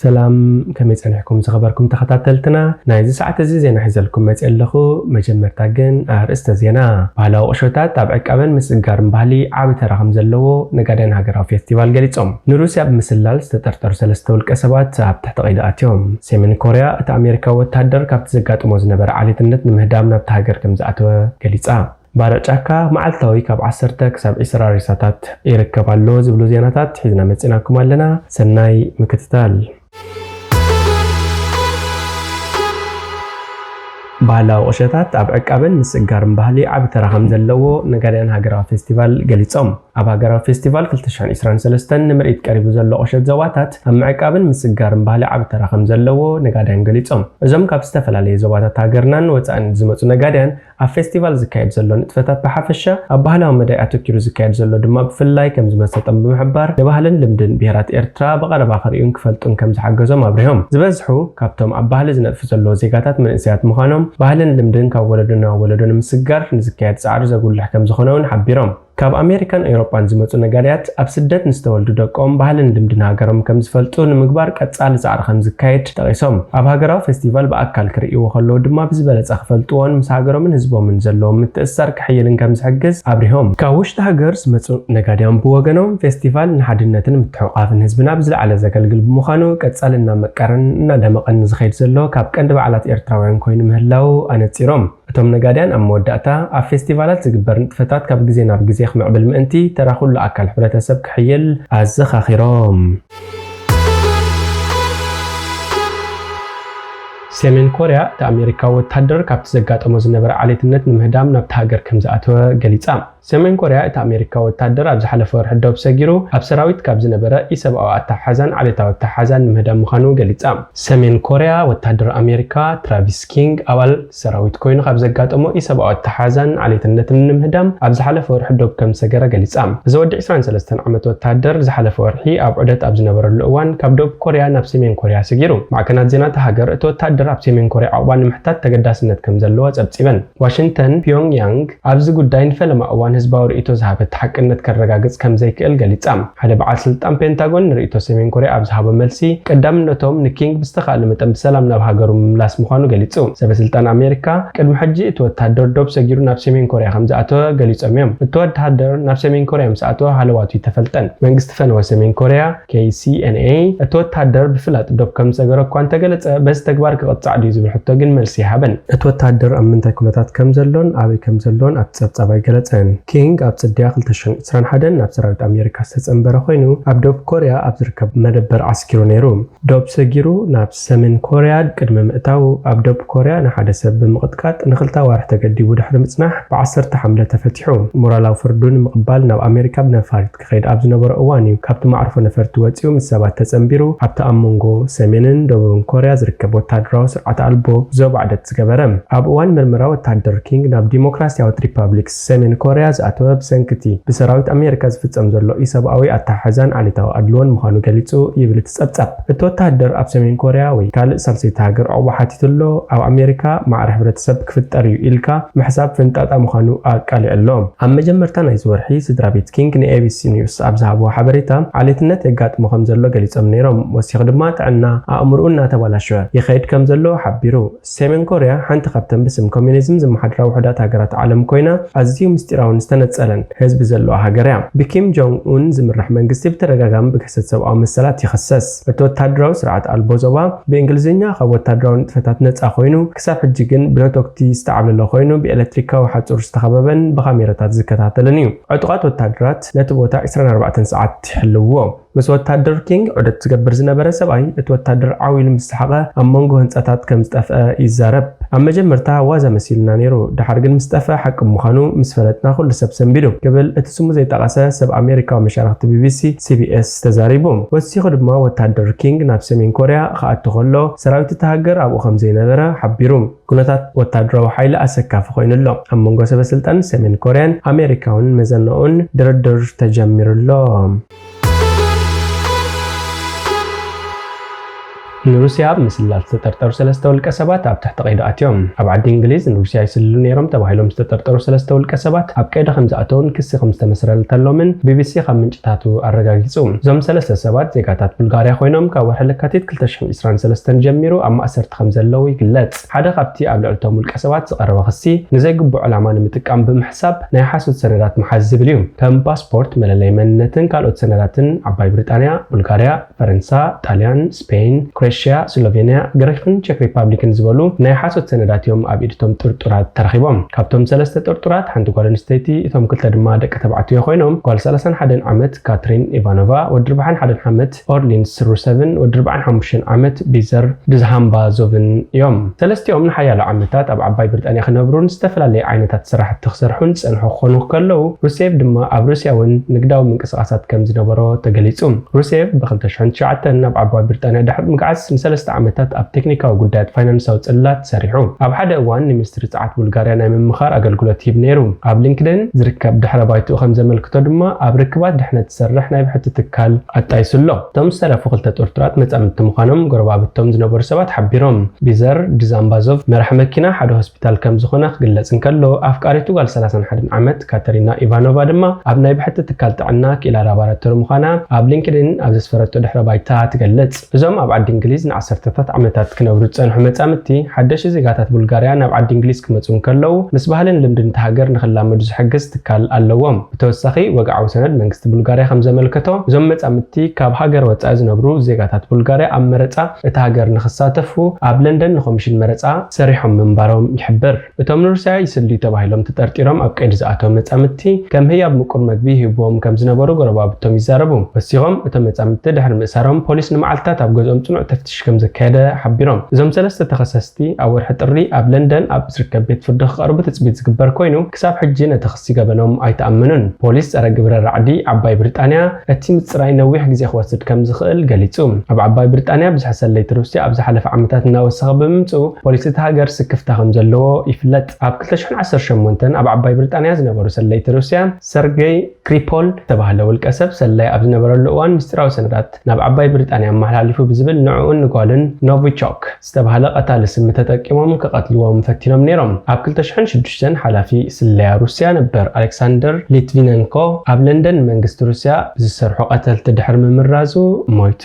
سلام كمي صنحكم زخبركم تخاتلتنا نايز ساعه زي زينا حزلكم مصلخو مجمرتا جن ارست زينا ባህላው ኦሾታት ኣብ ዕቀበን ምስጋርን ባህሊ ዓብ ተራኸም ዘለዎ ነጋደን ሃገራዊ ፌስቲቫል ገሊጾም ንሩስያ ብምስላል ዝተጠርጠሩ ሰለስተ ውልቀ ሰባት ኣብ ትሕቲ ቀይዲ ኣትዮም ሰሜን ኮርያ እቲ ኣሜሪካ ወታደር ካብቲ ዘጋጥሞ ዝነበረ ዓሌትነት ንምህዳም ናብቲ ሃገር ከም ዝኣተወ ገሊጻ ባረጫካ መዓልታዊ ካብ 10 ክሳብ 20 ሪሳታት ይርከባሉ ዝብሉ ዜናታት ሒዝና መጽናኩም ኣለና ሰናይ ምክትታል ባህላው ኦሾታት ኣብ ዕቀበን ምስጋርን ባህሊ ዓብ ተራኸም ዘለዎ ነጋደን ሃገራዊ ፌስቲቫል ገሊጾም ኣብ ሃገራዊ ፌስቲቫል 2023 ንምርኢት ቀሪቡ ዘሎ ኦሾት ዞባታት ኣብ ዕቀበን ምስጋርን ባህሊ ዓብ ተራኸም ዘለዎ ነጋደን ገሊጾም እዞም ካብ ዝተፈላለዩ ዞባታት ሃገርናን ወፃእን ዝመጹ ነጋደን ኣብ ፌስቲቫል ዝካየድ ዘሎ ንጥፈታት ብሓፈሻ ኣብ ባህላዊ መዳይ ኣተኪሩ ዝካየድ ዘሎ ድማ ብፍላይ ከም ዝመሰጠም ብምሕባር ንባህልን ልምድን ብሄራት ኤርትራ በቀረባ ክሪኡን ክፈልጡን ከም ዝሓገዞም ኣብሪሆም ዝበዝሑ ካብቶም ኣብ ባህሊ ዝነጥፉ ዘሎ ዜጋታት መንእሰያት ምዃኖም ባህልን ልምድን ካብ ወለዶና ወለዶን ምስጋር ንዝካየድ ጻዕሪ ዘጉልሕ ከም ዝኾነውን ሓቢሮም ካብ ኣሜሪካን ኤውሮጳን ዝመጹ ነጋዴያት ኣብ ስደት ንስተወልዱ ደቆም ባህልን ልምድን ሃገሮም ከም ዝፈልጡ ንምግባር ቀጻሊ ጻዕሪ ከም ዝካየድ ጠቂሶም ኣብ ሃገራዊ ፌስቲቫል በኣካል ክሪእዎ ከለዉ ድማ ብዝበለጸ ክፈልጥዎን ምስ ሃገሮምን ህዝቦምን ዘለዎም ምትእስሳር ክሕይልን ከም ዝሕግዝ ኣብሪሆም ካብ ውሽጢ ሃገር ዝመጹ ነጋዴያን ብወገኖም ፌስቲቫል ንሓድነትን ምትሕቑቓፍን ህዝብና ብዝለዓለ ዘገልግል ብምዃኑ ቀጻሊ እናመቀረን እናደመቐን ዝኸይድ ዘሎ ካብ ቀንዲ በዓላት ኤርትራውያን ኮይኑ ምህላው ኣነጺሮም እቶም ነጋዴያን ኣብ መወዳእታ ኣብ ፌስቲቫላት ዝግበር ንጥፈታት ካብ ግዜ ናብ ግዜ ክምዕብል ምእንቲ ተራኹሉ ኣካል ሕብረተሰብ ክሕይል ኣዘኻኺሮም ሰሜን ኮርያ ኣሜሪካ ወታደር ካብቲ ዘጋጠሞ ዝነበረ ዓሌትነት ንምህዳም ናብቲ ሃገር ከም ዝኣተወ ገሊጻ ሰሜን ኮርያ እቲ ኣሜሪካ ወታደር ኣብ ዝሓለፈ ወርሒ ደው ሰጊሩ ኣብ ሰራዊት ካብ ዝነበረ ኢሰብኣዊ ኣተሓሓዛን ዓሌታዊ ኣተሓሓዛን ንምህዳም ምዃኑ ገሊጻ ሰሜን ኮርያ ወታደር ኣሜሪካ ትራቪስ ኪንግ ኣባል ሰራዊት ኮይኑ ካብ ዘጋጠሞ ኢሰብኣዊ ኣተሓሓዛን ዓሌትነትን ንምህዳም ኣብ ዝሓለፈ ወርሒ ደው ከም ሰገረ ገሊጻ እዚ ወዲ 23 ዓመት ወታደር ዝሓለፈ ወርሒ ኣብ ዑደት ኣብ ዝነበረሉ እዋን ካብ ደቡብ ኮርያ ናብ ሰሜን ኮርያ ሰጊሩ ማዕከናት ዜና ሃገር እቲ ወታደር ኣብ ሰሜን ኮርያ ዓቕባ ንምሕታት ተገዳስነት ከም ዘለዎ ጸብጺበን ዋሽንግተን ፒዮንግያንግ ኣብዚ ጉዳይ ንፈለማ እዋን ህዝባዊ ርእይቶ ዝሃበት ሓቅነት ከረጋግጽ ከም ዘይክእል ገሊጻ ሓደ በዓል ስልጣን ፔንታጎን ርእይቶ ሰሜን ኮርያ ኣብ ዝሃበ መልሲ ቀዳምነቶም ንኪንግ ብዝተኻለ መጠን ብሰላም ናብ ሃገሩ ምምላስ ምዃኑ ገሊጹ ሰበስልጣን ኣሜሪካ ቅድሚ ሕጂ እቲ ወታደር ደው ሰጊሩ ናብ ሰሜን ኮርያ ከም ዝኣተወ ገሊጾም እዮም እቲ ወታደር ናብ ሰሜን ኮርያ ምስ ኣተወ ሃለዋቱ ይተፈልጠን መንግስቲ ፈነወ ሰሜን ኮርያ KCNA እቲ ወታደር ብፍላጥ ደው ከም ዝሰገረ እኳ እንተገለጸ በዚ ተግባር ክቕጻዕ ድዩ ዝብል ሕቶ ግን መልሲ ይሃበን እቲ ወታደር ኣብ ምንታይ ኩነታት ከም ዘሎን ኣበይ ከም ዘሎን ኣብ ጸብጻብ ኣይገለጸን ኪንግ ኣብ ጽድያ 2021 ናብ ሰራዊት ኣሜሪካ ዝተጸንበረ ኮይኑ ኣብ ደቡብ ኮርያ ኣብ ዝርከብ መደበር ኣስኪሩ ነይሩ ደው ሰጊሩ ናብ ሰሜን ኮርያ ቅድሚ ምእታው ኣብ ደቡብ ኮርያ ንሓደ ሰብ ብምቕጥቃጥ ንኽልተ ዋርሕ ተገዲቡ ድሕሪ ምጽናሕ ብ10 ሐምለ ተፈቲሑ ሞራላዊ ፍርዱን ምቕባል ናብ ኣሜሪካ ብነፋሪት ክኸይድ ኣብ ዝነበረ እዋን እዩ ካብቲ ማዕርፎ ነፈርቲ ወፂኡ ምስ ሰባት ተጸንቢሩ ኣብቲ ኣብ መንጎ ሰሜንን ደቡብን ኮርያ ዝርከብ ወታደራዊ ስርዓት ኣልቦ ዞብ ዓደት ዝገበረ ኣብ እዋን ምርመራ ወታደር ኪንግ ናብ ዲሞክራሲያዊት ሪፐብሊክ ሰሜን ኮርያ ዝኣተወ ብሰንክቲ ብሰራዊት ኣሜሪካ ዝፍጸም ዘሎ ኢሰብኣዊ ኣተሓሓዛን ዓሌታዊ ኣድልዎን ምዃኑ ገሊጹ ይብል ትጸብጻብ እቲ ወታደር ኣብ ሰሜን ኮርያ ወይ ካልእ ሳልሰይቲ ሃገር ዕቑባ ሓቲቱሎ ኣብ ኣሜሪካ ማዕረ ሕብረተሰብ ክፍጠር እዩ ኢልካ ምሕሳብ ፍንጣጣ ምዃኑ ኣቃሊዑ ኣሎ ኣብ መጀመርታ ናይዚ ወርሒ ስድራ ቤት ኪንግ ንኤቢሲ ኒውስ ኣብ ዝሃብዎ ሓበሬታ ዓሌትነት የጋጥሞ ከም ዘሎ ገሊጾም ነይሮም ወሲኹ ድማ ጥዕና ኣእምሮኡ እናተበላሸወ ይኸይድ ከም ዘሎ ሓቢሩ ሰሜን ኮርያ ሓንቲ ካብተን ብስም ኮሚኒዝም ዝመሓደራ ውሕዳት ሃገራት ዓለም ኮይና ኣዝዩ ምስጢራውን ዝተነጸለን ህዝቢ ዘለዎ ሃገር እያ ብኪም ጆንግ ኡን ዝምራሕ መንግስቲ ብተደጋጋሚ ብክሰት ሰብኣዊ መሰላት ይኽሰስ እቲ ወታደራዊ ስርዓት ኣልቦ ዞባ ብእንግሊዝኛ ካብ ወታደራዊ ንጥፈታት ነፃ ኮይኑ ክሳብ ሕጂ ግን ብነቶክቲ ዝተዓብለሎ ኮይኑ ብኤሌክትሪካዊ ሓጹር ዝተኸበበን ብካሜራታት ዝከታተልን እዩ ዕጡቓት ወታደራት ነቲ ቦታ 24 ሰዓት ይሕልውዎ ምስ ወታደር ኪንግ ዑደት ዝገብር ዝነበረ ሰብኣይ እቲ ወታደር ዓዊሉ ምስ ሰሓቐ ኣብ መንጎ ህንጻታት ከም ዝጠፍአ ይዛረብ ኣብ መጀመርታ ዋዛ መሲልና ነይሩ ድሓር ግን ምስ ጠፍአ ሓቂ ምዃኑ ምስ ፈለጥና ኩሉ ሰብ ሰንቢዱ ክብል እቲ ስሙ ዘይጠቐሰ ሰብ ኣሜሪካዊ መሻርክቲ ቢቢሲ CBS ተዛሪቡ ወሲኹ ድማ ወታደር ኪንግ ናብ ሰሜን ኮርያ ክኣቱ ከሎ ሰራዊት እቲ ሃገር ኣብኡ ከም ዘይነበረ ሓቢሩ ኩነታት ወታደራዊ ሓይሊ ኣሰካፊ ኮይኑሎ ኣብ መንጎ ሰበስልጣን ሰሜን ኮርያን ኣሜሪካውን መዘነኡን ድርድር ተጀሚሩሎ። 「 ብ ንሩስያ ምስላል ዝተጠርጠሩ ሰለስተ ውልቀ ሰባት ኣብ ትሕቲ ቀይዲ ኣትዮም ኣብ ዓዲ እንግሊዝ ንሩስያ ይስልሉ ነይሮም ተባሂሎም ዝተጠርጠሩ ሰለስተ ውልቀ ሰባት ኣብ ቀይዲ ከም ዝኣተውን ክሲ ከም ዝተመስረተሎምን ቢቢሲ ካብ ምንጭታቱ ኣረጋጊጹ እዞም ሰለስተ ሰባት ዜጋታት ቡልጋርያ ኮይኖም ካብ ወርሒ ለካቲት 2023 ጀሚሩ ኣብ ማእሰርቲ ከም ዘለዉ ይግለጽ ሓደ ካብቲ ኣብ ልዕልቶም ውልቀ ሰባት ዝቐረበ ክሲ ንዘይግቡእ ዕላማ ንምጥቃም ብምሕሳብ ናይ ሓሶት ሰነዳት መሓዝ ዝብል እዩ ከም ፓስፖርት መለለይ መንነትን ካልኦት ሰነዳትን ዓባይ ብሪጣንያ ቡልጋርያ ፈረንሳ ጣልያን ስፔን ክሮኤሽያ ስሎቬንያ ግሪክን ቼክ ሪፐብሊክን ዝበሉ ናይ ሓሶት ሰነዳት እዮም ኣብ ኢድቶም ጥርጡራት ተረኺቦም ካብቶም ሰለስተ ጥርጡራት ሓንቲ ጓል ኣንስተይቲ እቶም ክልተ ድማ ደቂ ተባዕትዮ ኮይኖም ጓል 31 ዓመት ካትሪን ኢቫኖቫ ወዲ 41 ዓመት ኦርሊንስ ሩሰቭን ወዲ 45 ዓመት ቢዘር ድዝሃምባዞቭን እዮም ሰለስቲኦም ንሓያሎ ዓመታት ኣብ ዓባይ ብሪጣንያ ክነብሩን ዝተፈላለዩ ዓይነታት ስራሕቲ ክሰርሑን ዝጸንሑ ክኾኑ ከለዉ ሩሴቭ ድማ ኣብ ሩስያ እውን ንግዳዊ ምንቅስቓሳት ከም ዝነበሮ ተገሊጹ ሩሴቭ ብ2009 ናብ ዓባይ ብሪጣንያ ድሕሪ ምግዓዝ ንሰለስተ ዓመታት ኣብ ቴክኒካዊ ጉዳያት ፋይናንሳዊ ጽላት ሰሪሑ ኣብ ሓደ እዋን ንሚኒስትሪ ጸዓት ቡልጋርያ ናይ ምምኻር ኣገልግሎት ሂብ ነይሩ ኣብ ሊንክድን ዝርከብ ድሕረ ባይትኡ ከም ዘመልክቶ ድማ ኣብ ርክባት ድሕነት ዝሰርሕ ናይ ብሕቲ ትካል ኣጣይሱሎ እቶም ዝተረፉ ክልተ ጥርጡራት መጻምድቲ ምዃኖም ጎረባብቶም ዝነበሩ ሰባት ሓቢሮም ቢዘር ድዛምባዞቭ መራሒ መኪና ሓደ ሆስፒታል ከም ዝኾነ ክግለጽ እንከሎ ኣፍቃሪቱ ጓል 31 ዓመት ካተሪና ኢቫኖቫ ድማ ኣብ ናይ ብሕቲ ትካል ጥዕና ክኢላ ላቦራቶሪ ምዃና ኣብ ሊንክድን ኣብ ዘስፈረቶ ድሕረ ባይታ ትገልጽ እዞም ኣብ ዓዲ እንግሊዝ ንዓሰርተታት ዓመታት ክነብሩ ዝጸንሑ መጻምድቲ ሓደሽ ዜጋታት ቡልጋርያ ናብ ዓዲ እንግሊዝ ክመጹ እንከለዉ ምስ ባህልን ልምድን እቲ ሃገር ንኽላመዱ ዝሕግዝ ትካል ኣለዎም ብተወሳኺ ወግዓዊ ሰነድ መንግስቲ ቡልጋርያ ከም ዘመልከቶ እዞም መጻምድቲ ካብ ሃገር ወጻኢ ዝነብሩ ዜጋታት ቡልጋርያ ኣብ መረጻ እቲ ሃገር ንኽሳተፉ ኣብ ለንደን ንኮሚሽን መረጻ ሰሪሖም ምንባሮም ይሕብር እቶም ንሩስያ ይስልዩ ተባሂሎም ተጠርጢሮም ኣብ ቀይዲ ዝኣተው መጻምድቲ ከም ህያብ ምቁር መግቢ ሂቦም ከም ዝነበሩ ጎረባብቶም ይዛረቡ ወሲኾም እቶም መጻምድቲ ድሕሪ ምእሳሮም ፖሊስ ንመዓልታት ኣብ ገዝኦም ጽኑዕ ተፍቲሽ ከም ዘካየደ ሓቢሮም እዞም ሰለስተ ተኸሰስቲ ኣብ ወርሒ ጥሪ ኣብ ለንደን ኣብ ዝርከብ ቤት ፍርዲ ክቐርቡ ትጽቢት ዝግበር ኮይኑ ክሳብ ሕጂ ነቲ ክሲ ገበኖም ኣይተኣምኑን ፖሊስ ጸረ ግብረ ራዕዲ ዓባይ ብሪጣንያ እቲ ምጽራይ ነዊሕ ግዜ ክወስድ ከም ዝኽእል ገሊጹ ኣብ ዓባይ ብሪጣንያ ብዙሕ ሰለይቲ ሩስያ ኣብ ዝሓለፈ ዓመታት እናወሰኸ ብምምጽኡ ፖሊስ እቲ ሃገር ስክፍታ ከም ዘለዎ ይፍለጥ ኣብ 2018 ኣብ ዓባይ ብሪጣንያ ዝነበሩ ሰለይቲ ሩስያ ሰርጌይ ክሪፖል ተባህለ ውልቀ ሰብ ሰላይ ኣብ ዝነበረሉ እዋን ምስጢራዊ ሰነዳት ናብ ዓባይ ብሪጣንያ መሓላሊፉ ብዝብል ንዕኡን ንጓልን ኖቪቾክ ዝተባህለ ቀታሊ ስም ተጠቂሞም ከቀትልዎም ፈቲኖም ነይሮም ኣብ 2006 ሓላፊ ስለያ ሩስያ ነበር ኣሌክሳንደር ሊትቪነንኮ ኣብ ለንደን መንግስቲ ሩስያ ዝሰርሑ ቀተልቲ ድሕሪ ምምራዙ ሞይቱ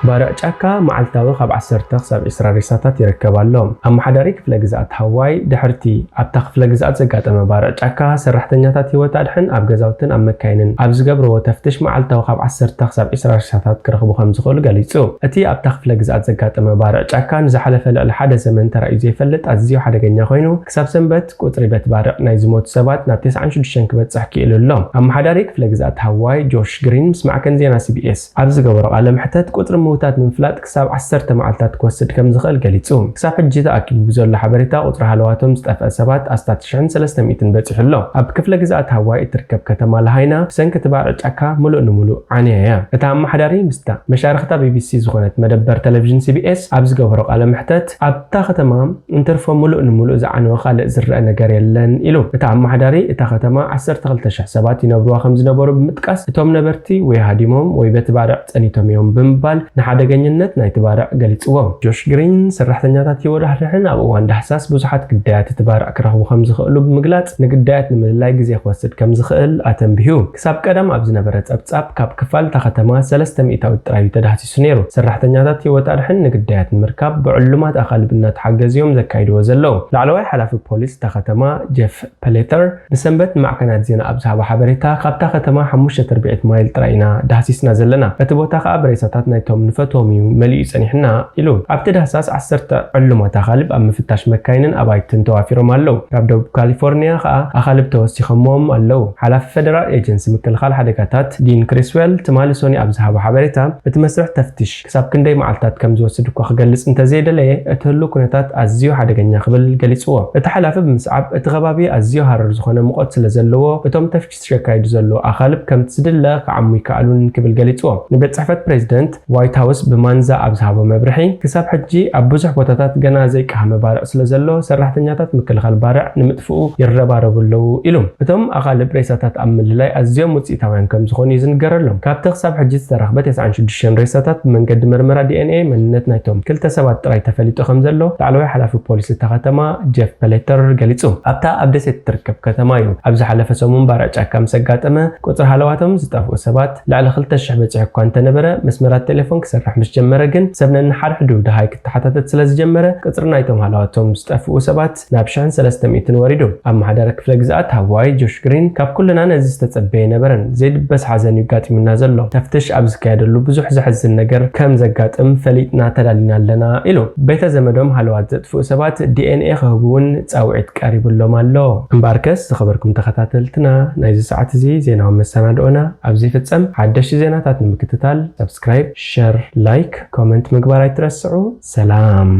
ባርዕ ጫካ መዓልታዊ ካብ 10 ክሳብ 20 ሬሳታት ይርከባሎም ኣመሓዳሪ ክፍለ ግዛኣት ሃዋይ ድሕርቲ ኣብታ ክፍለ ግዛኣት ዘጋጠመ ባርዕ ጫካ ሰራሕተኛታት ህይወት ኣድሕን ኣብ ገዛውትን ኣብ መካይንን ኣብ ዝገብርዎ ተፍትሽ መዓልታዊ ካብ 10 ክሳብ 20 ሬሳታት ክረኽቡ ከም ዝኽእሉ ገሊጹ እቲ ኣብታ ክፍለ ግዛኣት ዘጋጠመ ባርዕ ጫካ ንዝሓለፈ ልዕሊ ሓደ ዘመን ተራእዩ ዘይፈልጥ ኣዝዩ ሓደገኛ ኮይኑ ክሳብ ሰንበት ቁጥሪ ቤት ባርዕ ናይ ዝሞቱ ሰባት ናብ 96 ክበጽሕ ክኢሉ ኣሎ ኣመሓዳሪ ክፍለ ግዛኣት ሃዋይ ጆሽ ግሪን ምስ ማዕከን ዜና CBS ኣብ ዝገበሮ ቃለ መሕተት ቁጥሪ ምውታት ንምፍላጥ ክሳብ 10 መዓልታት ክወስድ ከም ዝኽእል ገሊጹ ክሳብ ሕጂ ተኣኪቡ ብዘሎ ሓበሬታ ቁጥሪ ሃለዋቶም ዝጠፍአ ሰባት ኣስታት 1300 በፂሑ ኣሎ ኣብ ክፍለ ግዛኣት ሃዋይ እትርከብ ከተማ ለሃይና ብሰንኪ እቲ ባርዕ ጫካ ሙሉእ ንሙሉእ ዓንያ እያ እታ ኣመሓዳሪ ምስታ መሻርክታ BBC ዝኾነት መደበር ቴሌቪዥን CBS ኣብ ዝገበሮ ቃለ መሕተት ኣብታ ከተማ እንትርፎ ሙሉእ ንሙሉእ ዝዓነወ ካልእ ዝረአ ነገር የለን ኢሉ እታ ኣመሓዳሪ እታ ከተማ 12000 ሰባት ይነብሩዋ ከም ዝነበሩ ብምጥቃስ እቶም ነበርቲ ወይ ሃዲሞም ወይ ቤት ባርዕ ጸኒቶም እዮም ብምባል ንሓደገኝነት ናይቲ ባርዕ ገሊጽዎም ጆሽ ግሪን ሰራሕተኛታት ይወዳሕድሕን ኣብ እዋን ዳህሳስ ብዙሓት ግዳያት እቲ ባርዕ ክረኽቡ ከም ዝኽእሉ ብምግላጽ ንግዳያት ንምልላይ ግዜ ክወስድ ከም ዝኽእል ኣተንቢሁ ክሳብ ቀደም ኣብ ዝነበረ ጸብጻብ ካብ ክፋል እታ ከተማ 300 ጥራይ ተዳህሲሱ ነይሩ ሰራሕተኛታት ህይወት ኣድሕን ንግዳያት ንምርካብ ብዕሉማት ኣኻልብ እናተሓገዝዮም ዘካይድዎ ዘለዉ ላዕለዋይ ሓላፊ ፖሊስ እታ ከተማ ጄፍ ፕሌተር ንሰንበት ማዕከናት ዜና ኣብ ዝሃቦ ሓበሬታ ካብታ ከተማ 500 ማይል ጥራይ ኢና ዳህሲስና ዘለና እቲ ቦታ ከዓ ብሬሳታት ናይቶም ንፈትዎም እዩ መሊኡ ጸኒሕና ኢሉ ኣብቲ ዳህሳስ 10 ዕሉማት ኣኻልብ ኣብ ምፍታሽ መካይንን ኣባይትን ተዋፊሮም ኣለዉ ኣብ ደቡብ ካሊፎርኒያ ከዓ ኣኻልብ ተወሲኾሞም ኣለዉ ሓላፊ ፌደራል ኤጀንሲ ምክልኻል ሓደጋታት ዲን ክሪስዌል ትማሊ ሶኒ ኣብ ዝሃቦ ሓበሬታ እቲ መስርሕ ተፍቲሽ ክሳብ ክንደይ መዓልታት ከም ዝወስድ እኳ ክገልጽ እንተዘይደለየ እቲ ህሉ ኩነታት ኣዝዩ ሓደገኛ ክብል ገሊጽዎ እቲ ሓላፊ ብምስዓብ እቲ ከባቢ ኣዝዩ ሃረር ዝኾነ ሙቐት ስለ ዘለዎ እቶም ተፍቲሽ ዘካይዱ ዘለዉ ኣኻልብ ከም ዝድለ ክዓሙ ይከኣሉን ክብል ገሊጽዎ ንቤት ጽሕፈት ፕሬዚደንት ዋይት ዋይት ሃውስ ብማንዛ ኣብ ዝሃቦ መብርሒ ክሳብ ሕጂ ኣብ ብዙሕ ቦታታት ገና ዘይቃህመ ባርዕ ስለ ዘሎ ሰራሕተኛታት ምክልኻል ባርዕ ንምጥፍኡ ይረባረቡለው ኢሎም እቶም ኣቓልብ ሬሳታት ኣብ ምልላይ ኣዝዮም ውፅኢታውያን ከም ዝኾኑ ይዝንገረሎም ካብቲ ክሳብ ሕጂ ዝተረኽበ 96 ሬሳታት ብመንገዲ ምርመራ ዲኤንኤ መንነት ናይቶም ክልተ ሰባት ጥራይ ተፈሊጡ ከም ዘሎ ላዕለዋይ ሓላፊ ፖሊስ እታ ከተማ ጄፍ ፔሌተር ገሊጹ ኣብታ ኣብ ደሴት ትርከብ ከተማ እዩ ኣብ ዝሓለፈ ሰሙን ባርዕ ጫካ ምስ ኣጋጠመ ቁፅሪ ሃለዋቶም ዝጠፍኡ ሰባት ላዕሊ 2000 በፂሑ እኳ እንተነበረ መስመራት ቴሌፎን ክሰርሕ ምስ ጀመረ ግን ሰብነን ሓድሕዱ ድሃይ ክትሓታተት ስለ ዝጀመረ ቁፅሪ ናይቶም ሃለዋቶም ዝጠፍኡ ሰባት ናብ 1300 ወሪዱ ኣብ ማሕደረ ክፍለ ግዝኣት ሃዋይ ጆሽ ግሪን ካብ ኩልና ነዚ ዝተጸበየ ነበረን ዘይድበስ ሓዘን ይጋጥምና ዘሎ ተፍትሽ ኣብ ዝካየደሉ ብዙሕ ዝሕዝን ነገር ከም ዘጋጥም ፈሊጥና ተዳሊና ኣለና ኢሉ ቤተ ዘመዶም ሃለዋት ዘጥፍኡ ሰባት ዲኤንኤ ክህቡውን ጻውዒት ቀሪብሎም ኣሎ እምባርከስ ዝኸበርኩም ተኸታተልትና ናይዚ ሰዓት እዚ ዜናዊ መሰናድኦና ኣብዚ ፍጸም ሓደሽ ዜናታት ንምክትታል ሰብስክራይብ ሼር ላይክ ኮሜንት ምግባር ኣይትረስዑ ሰላም